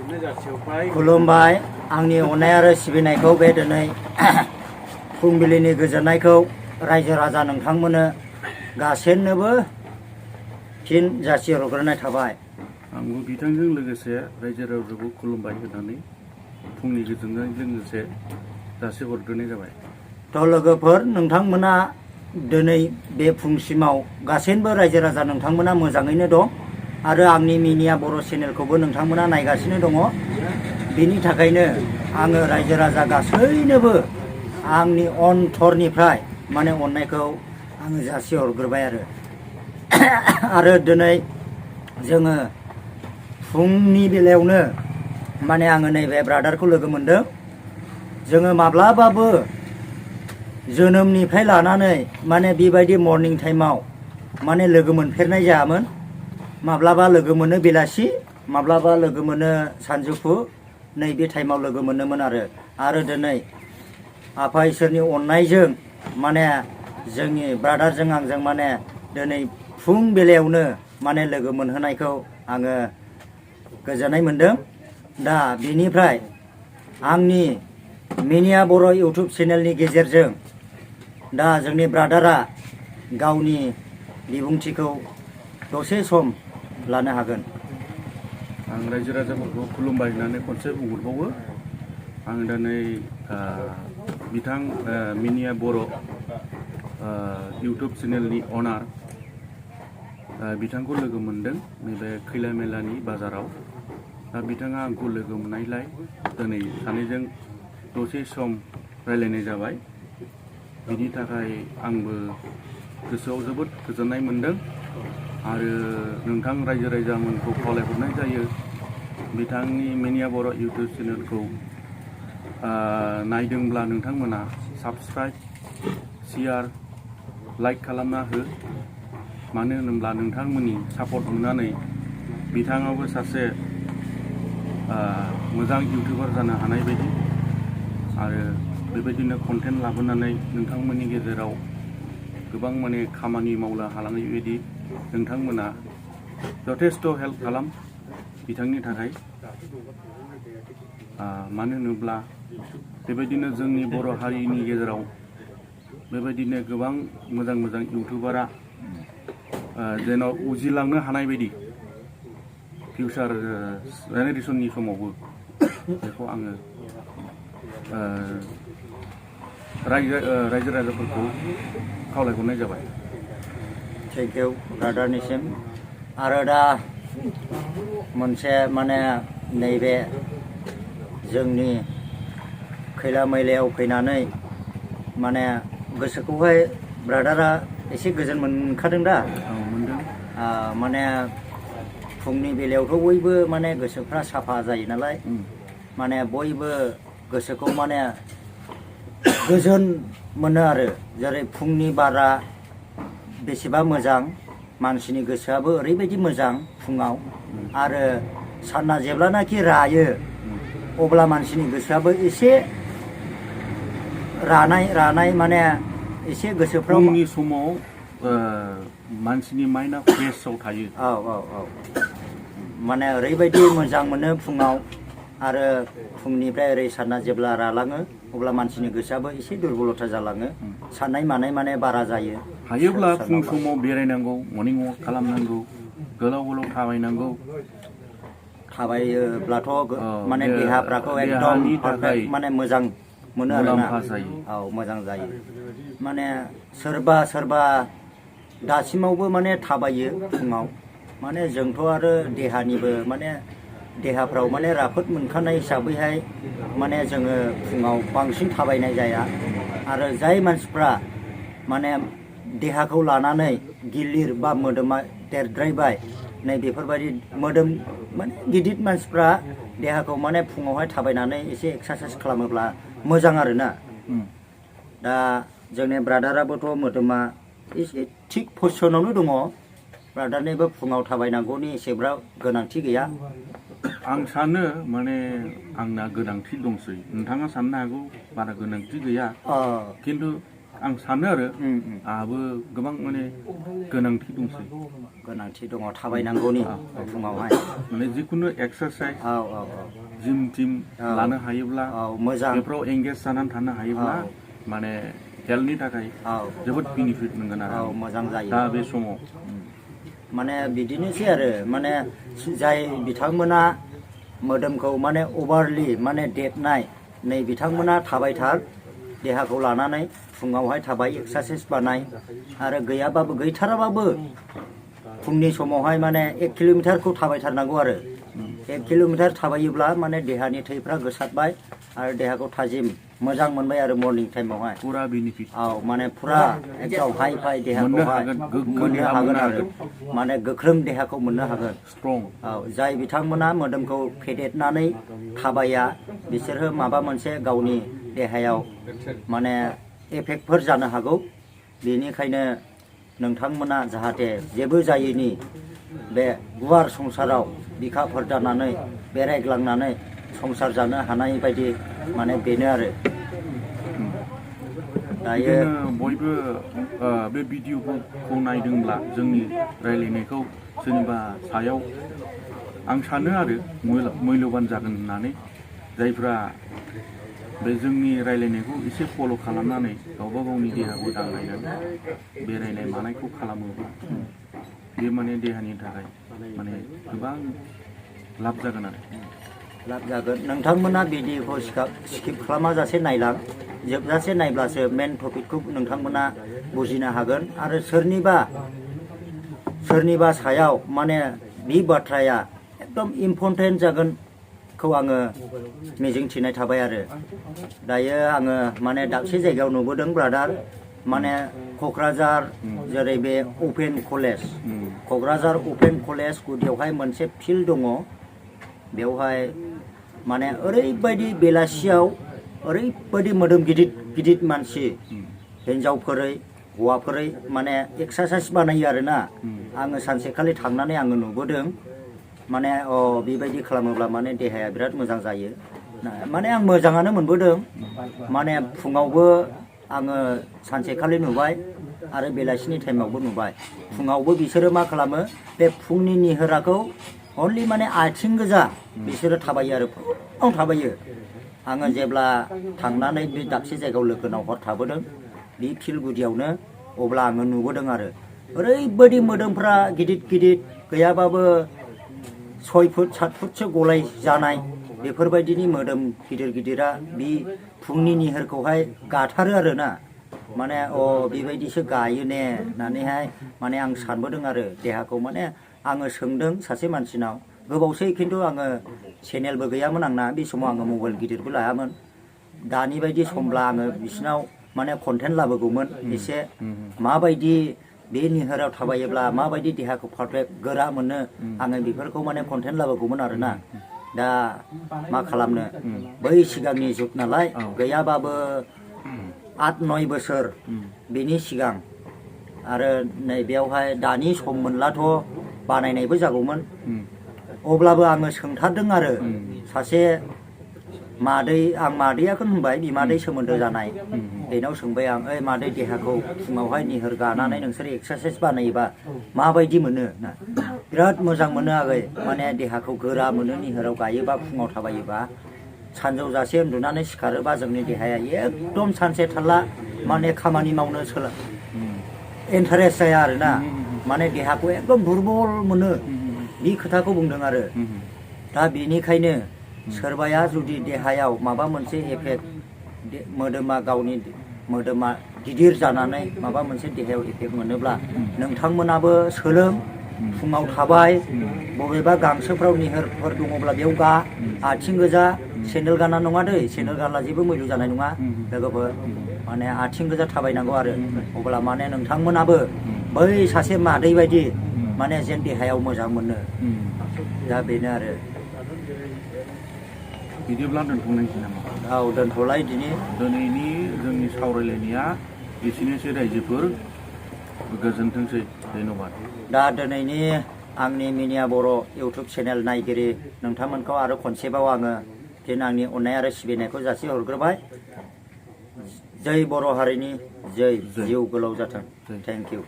खुलुमबाय आंनि अननाय आरो सिबिनायखौ बे दिनै फुंबिलिनि गोजोननायखौ रायजो राजा नोंथांमोननो गासैनोबो फिन जासिहरग्रोनाय थाबाय। आंबो बिथांजों लोगोसे रायजो राजाखौ खुलुमबाय होननानै फुंनि गोजोननायजों लोगोसे जासिहरग्रोनाय जाबाय। थ' लोगोफोर नोंथांमोना दिनै बे फुंसिमाव गासैबो रायजो राजा नोंथांमोना मोजाङैनो दं आरो आंनि मिनिया बर' चेनेलखौबो नोंथांमोना नायगासिनो दङ। बिनि थाखायनो आङो रायजो राजा गासैनोबो आंनि अनथरनिफ्राय माने अननायखौ आङो जासिहरग्रोबाय आरो दिनै जोङो फुंनि बेलायावनो माने आङो नैबे ब्रादारखौ लोगो मोनदों। जोङो माब्लाबाबो जोनोमनिफ्राय लानानै माने बेबायदि मर्निं टाइमाव माने लोगो मोनफेरनाय जायामोन। माब्लाबा लोगो मोनो बेलासि, माब्लाबा लोगो मोनो सानजौफु, नैबे टाइमाव लोगो मोनोमोन आरो दिनै आफा इसोरनि अननायजों माने जोंनि ब्रादारजों आंजों माने दिनै फुं बेलायावनो माने लोगो मोनहोनायखौ आङो गोजोननाय मोनदों। दा बिनिफ्राय आंनि मिनिया बर' इउटुब चेनेलनि गेजेरजों दा जोंनि ब्रादारा गावनि बिबुंथिखौ दसे सम लानो हागोन। आं रायजो राजाफोरखौ खुलुमबाय होननानै खनसे बुंहरबावो। आं दिनै बिथां मिनिया बर' इउटुब चेनेलनि अनार बिथांखौ लोगो मोनदों नैबे खैला मेलानि बाजाराव। दा बिथाङा आंखौ लोगो मोननायलाय दिनै सानैजों दसे सम रायलायनाय जाबाय। बिनि थाखाय आंबो गोसोआव जोबोद गोजोननाय मोनदों आरो नोंथां रायजो राजामोनखौ खावलायहरनाय जायो बिथांनि मिनिया बर' इउटुब चेनेलखौ नायदोंब्ला नोंथांमोना साबस्क्राइब, शेयार, लाइक खालामना हो। मानो होनोब्ला नोंथांमोननि सापर्ट मोननानै बिथाङाबो सासे मोजां इउटुबार जानो हानाय बायदि आरो बेबायदिनो कन्टेन्ट लाबोनानै नोंथांमोननि गेजेराव गोबां माने खामानि मावनो हालांनाय बायदि नोंथांमोना जथेस्थ' हेल्प खालाम बिथांनि थाखाय। मानो होनोब्ला बेबायदिनो जोंनि बर' हारिनि गेजेराव बेबायदिनो गोबां मोजां मोजां इउटुबारा जेन' उजिलांनो हानाय बायदि फिउचार जेनेरेसननि समावबो बेखौ आङो रायजो राजाफोरखौ खावलायहरनाय जाबाय। थेंक इउ ब्रादारनिसिम। आरो दा मोनसे माने नैबे जोंनि खैला मैलायाव फैनानै माने गोसोखौहाय ब्रादारा एसे गोजोन मोनखादों दा? मोनदों। माने फुंनि बेलायावथ' बयबो माने गोसोफ्रा साफा जायो नालाय, माने बयबो गोसोखौ माने गोजोन मोनो आरो। जेरै फुंनि बारा बेसेबा मोजां, मानसिनि गोसोआबो ओरैबायदि मोजां फुङाव, आरो साना जेब्लानाखि रायो अब्ला मानसिनि गोसोआबो एसे रानाय माने एसे गोसोफ्राव फुंनि समाव मानसिनि माइन्डआ फ्रेसआव थायो। औ माने ओरैबायदि मोजां मोनो फुङाव, आरो फुंनिफ्राय ओरै साना जेब्ला रालाङो अब्ला मानसिनि गोसोआबो एसे दुरबलथा जालाङो, साननाय मानाय माने बारा जायो। हायोब्ला फुं समाव बेरायनांगौ, मर्निं वाक खालामनांगौ, गोलाव गोलाव थाबायनांगौ। थाबायोब्लाथ' माने देहाफ्राखौ एकदम पारफेक्ट माने मोजां मोनो आरोना। औ मोजां जायो। माने सोरबा दासिमावबो माने थाबायो फुङाव। माने जोंथ' आरो देहानिबो माने देहाफ्राव माने राफोद मोनखानाय हिसाबैहाय माने जोङो फुङाव बांसिन थाबायनाय जाया। आरो जाय मानसिफ्रा माने देहाखौ लानानै गिलिर बा मोदोमा देरद्रायबाय, नै बेफोरबायदि मोदोम माने गिदिर मानसिफ्रा देहाखौ माने फुङावहाय थाबायनानै एसे एक्सारसाइस खालामोब्ला मोजां आरोना। दा जोंनि ब्रादाराबोथ' मोदोमा एसे थिग पजिसनावनो दङ। ब्रादारनिबो फुङाव थाबायनांगौनि एसेग्राब गोनांथि गैया। आं सानो माने आंना गोनांथि दंसै, नोंथाङा साननो हागौ बारा गोनांथि गैया, खिन्थु आं सानो आरो आहाबो गोबां माने गोनांथि दंसै गोनांथि दङ थाबायनांगौनि फुङावहाय माने जिखुनु एक्सारसाइज औ जिम टिम लानो हायोब्ला औ मोजां बेफोराव एंगेज जानानै थानो हायोब्ला माने हेल्थनि थाखाय जोबोद बेनिफिट मोनगोन औ आरो मोजां जायो दा बे समाव माने बिदिनोसै आरो माने जाय बिथांमोना मोदोमखौ माने अभारलि माने देरनाय नै बिथांमोना थाबायथार देहाखौ लानानै फुङावहाय थाबाय एक्सारसाइस बानाय आरो गैयाबाबो गैथाराबाबो फुंनि समावहाय माने 1 किल'मिटारखौ थाबायथारनांगौ आरो 1 किल'मिटार थाबायोब्ला माने देहानि थैफ्रा गोसारबाय आरो देहाखौ थाजिम मोजां मोनबाय आरो मर्निं टाइमावहाय पुरा बेनिफिट औ माने पुरा एकदम हाइ फाइ देहाखौहाय मोननो हागोन आरो माने गोख्रों देहाखौ मोननो हागोन स्ट्रं औ जाय बिथांमोना मोदोमखौ फेदेरनानै थाबाया बिसोरहो माबा मोनसे गावनि देहायाव माने एफेक्टफोर जानो हागौ बेनिखायनो नोंथांमोना जाहाथे जेबो जायैनि बे गुवार संसाराव बिखाफोर जानानै बेरायग्लांनानै संसार जानो हानाय बायदि माने बेनो आरो दायो बयबो बे भिडिअखौ नायदोंब्ला जोंनि रायलायनायखौ सोरनिबा सायाव आं सानो आरो मैल'बान जागोन होननानै जायफ्रा बे जोंनि रायलायनायखौ एसे फल' खालामनानै गावबा गावनि देहाखौ दांनायनानै बेरायनाय मानायखौ खालामोब्ला बे माने देहानि थाखाय माने गोबां लाब जागोन आरो लाब जागोन नोंथांमोना भिडिअखौ स्किप खालामाजासे नायलां जोबजासे नायब्लासो मेन टपिकखौ नोंथांमोना बुजिनो हागोन आरो सोरनिबा सायाव माने बे बाथ्राया एकदम इम्परटेन्ट जागोनखौ आङो मिजिंथिनाय थाबाय आरो दायो आङो माने दाबसे जायगायाव नुबोदों ब्रादार माने क'क्राझार जेरै बे अपेन कलेज क'क्राझार अपेन कलेज गुदियावहाय मोनसे फिल्ड दङ बेवहाय माने ओरैबायदि बेलासियाव ओरैबायदि मोदोम गिदिर गिदिर मानसि हिन्जावफोरै हौवाफोरै माने एक्सारसाइस बानायो आरोना आङो सानसेखालि थांनानै आङो नुबोदों माने बेबायदि खालामोब्ला माने देहाया बिराद मोजां जायो माने आं मोजाङानो मोनबोदों माने फुङावबो आङो सानसेखालि नुबाय आरो बेलासिनि टाइमावबो नुबाय फुङावबो बिसोरो मा खालामो बे फुंनि निहोराखौ अनलि माने आथिं गोजा बिसोरो थाबायो आरो फुङाव थाबायो आङो जेब्ला थांनानै बे दाबसे जायगायाव लोगोनाव हर थाबोदों बे फिल्ड गुदियावनो अब्ला आङो नुबोदों आरो ओरैबायदि मोदोमफ्रा गिदिर गिदिर गैयाबाबो 6 फुट 7 फुटसो गलाय जानाय बेफोरबायदिनि मोदोम गिदिर गिदिरा बे फुंनि निहोरखौहाय गाथारो आरोना माने बेबायदिसो गायो ने होननानैहाय माने आं सानबोदों आरो देहाखौ माने आङो सोंदों सासे मानसिनाव गोबावसै खिन्थु आङो चेनेलबो गैयामोन आंना बे समाव आङो मबाइल गिदिरबो लायामोन दानि बायदि समब्ला आङो बिसिनाव माने कन्टेन्ट लाबोगौमोन एसे माबायदि बे निहोराव थाबायोब्ला माबायदि देहाखौ पारफेक्ट गोरा मोनो आङो बेफोरखौ माने कन्टेन्ट लाबोगौमोन आरोना दा मा खालामनो बै सिगांनि जुग नालाय गैयाबाबो 8-9 बोसोर बेनि सिगां आरो नैबेयावहाय दानि सम मोनलाथ' बानायनायबो जागौमोन अब्लाबो आङो सोंथारदों आरो सासे मादै आं मादैयाखौनो होनबाय बिमादै सोमोन्दो जानाय बेनाव सोंबाय आं ओइ मादै देहाखौ फुङावहाय निहोर गानानै नोंसोर एक्सारसाइस बानायोबा माबायदि मोनो ना बिराद मोजां मोनो आगै माने देहाखौ गोरा मोनो निहोराव गायोबा फुङाव थाबायोबा सानजौजासे उन्दुनानै सिखारोबा जोंनि देहाया एकदम सानसे थारला माने खामानि मावनो इन्टारेस्ट जाया आरोना माने देहाखौ एकदम दुरबल मोनो बे खोथाखौ बुंदों आरो दा बेनिखायनो सोरबाया जुदि देहायाव माबा मोनसे एफेक्ट मोदोमा गावनि मोदोमा गिदिर जानानै माबा मोनसे देहायाव एफेक्ट मोनोब्ला नोंथांमोनाबो सोलों फुङाव थाबाय बबेबा गांसोफ्राव निहोरफोर दङब्ला बेयाव गा आथिं गोजा सेन्देल गाना नङा दै सेन्देल गानला जेबो मैलु जानाय नङा लोगोफोर माने आथिं गोजा थाबायनांगौ आरो अब्ला माने नोंथांमोनाबो बै सासे मादै बायदि माने जेन देहायाव मोजां मोनो दा बेनो आरो बिदिब्ला दोनथ'नायसै नामा औ दोनथ'लाय दिनैनि जोंनि सावरायलायनाया एसेनोसै रायजोफोर गोजोनथोंसै धन्यबाद दा दिनैनि आंनि मिनिया बर' इउटुब चेनेल नायगिरि नोंथांमोनखौ आरो खनसेबाव आङो फिन आंनि अननाय आरो सिबिनायखौ जासिहरग्रोबाय जय बर' हारिनि जय जय। जिउ गोलाव जाथों जय। Thank you